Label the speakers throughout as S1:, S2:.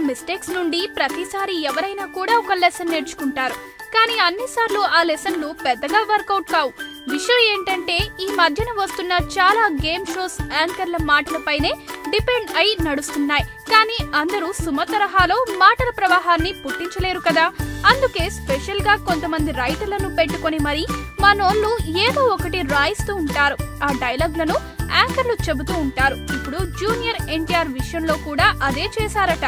S1: Mistakes నుండి ప్రతిసారి ఎవరైనా కూడా ఒక లెసన్ నేర్చుకుంటారు. కానీ అన్నిసార్లు ఆ లెసన్లు పెద్దగా వర్కౌట్ కావు. విషయం ఏంటంటే ఈ మధ్యన వస్తున్న చాలా గేమ్ షోస్ యాంకర్ల మాటలపైనే డిపెండ్ అయి నడుస్తున్నాయి. కానీ అందరూ సుమ తరహాలో మాటల ప్రవాహాన్ని పుట్టించలేరు కదా. అందుకే స్పెషల్ గా కొంతమంది రైటర్లను పెట్టుకొని మరి మనోళ్ళు ఏదో ఒకటి రాయిస్తూ ఉంటారు. ఆ డైలాగ్లను యాంకర్లు చెబుతూ ఉంటారు. ఇప్పుడు జూనియర్ ఎన్టీఆర్ విషయంలో కూడా అదే చేశారట.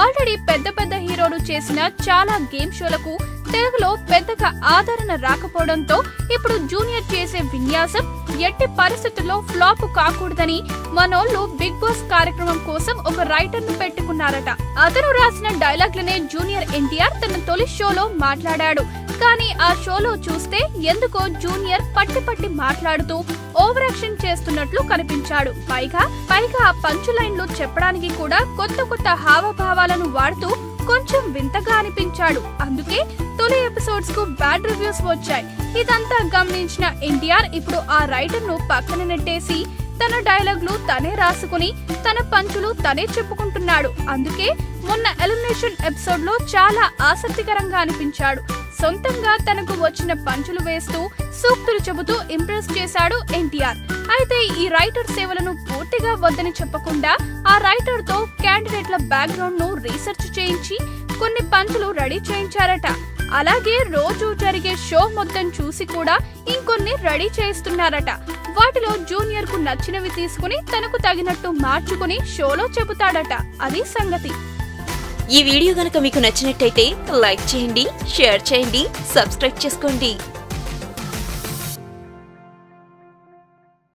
S1: ఆల్రెడీ పెద్ద పెద్ద హీరోలు చేసిన చాలా గేమ్ షోలకు తెలుగులో పెద్దగా ఆదరణ రాకపోవడంతో ఇప్పుడు జూనియర్ చేసే విన్యాసం ఎట్టి పరిస్థితుల్లో ఫ్లాప్ కాకూడదని మనోళ్ళు బిగ్ బాస్ కార్యక్రమం కోసం ఒక రైటర్ ను పెట్టుకున్నారట. అతను రాసిన డైలాగ్లనే జూనియర్ ఎన్టీఆర్ తన తొలి షోలో మాట్లాడాడు. కానీ ఆ షోలో చూస్తే ఎందుకో జూనియర్ పట్టి మాట్లాడుతూ ఓవర్ యాక్షన్ చేస్తున్నట్లు కనిపించాడు. పైగా ఆ పంచ్ లైన్లు చెప్పడానికి కూడా కొత్త హావభావాలను వాడుతూ కొంచెం వింతగా అనిపించాడు. అందుకే తొలి ఎపిసోడ్స్ కు బ్యాడ్ రివ్యూస్ వచ్చాయి. ఇదంతా గమనించిన ఎన్టీఆర్ ఇప్పుడు ఆ రైటర్ ను పక్కన నెట్టేసి తన డైలాగ్లు తనే రాసుకుని తన పంచులు తనే చెప్పుకుంటున్నాడు. అందుకే మొన్న ఎలిమినేషన్ ఎపిసోడ్ లో చాలా ఆసక్తికరంగా అనిపించాడు. సొంతంగా తనకు వచ్చిన పంచులు వేస్తూ సూక్తులు చెబుతూ ఇంప్రెస్ చేశాడు ఎన్టీఆర్. అయితే ఈ రైటర్ సేవలను పూర్తిగా వద్దని చెప్పకుండా ఆ రైటర్ తో క్యాండిడేట్ల బ్యాక్గ్రౌండ్ ను రీసెర్చ్ చేయించి కొన్ని పంచులు రెడీ చేయించారట. అలాగే రోజు జరిగే షో మొత్తం చూసి కూడా ఇంకొన్ని రెడీ చేయిస్తున్నారట. వాటిలో జూనియర్ కు నచ్చినవి తీసుకుని తనకు తగినట్టు మార్చుకుని షోలో చెబుతాడట. అది సంగతి.
S2: ఈ వీడియో గనుక మీకు నచ్చినట్టయితే లైక్ చేయండి, షేర్ చేయండి, సబ్స్క్రైబ్ చేసుకోండి.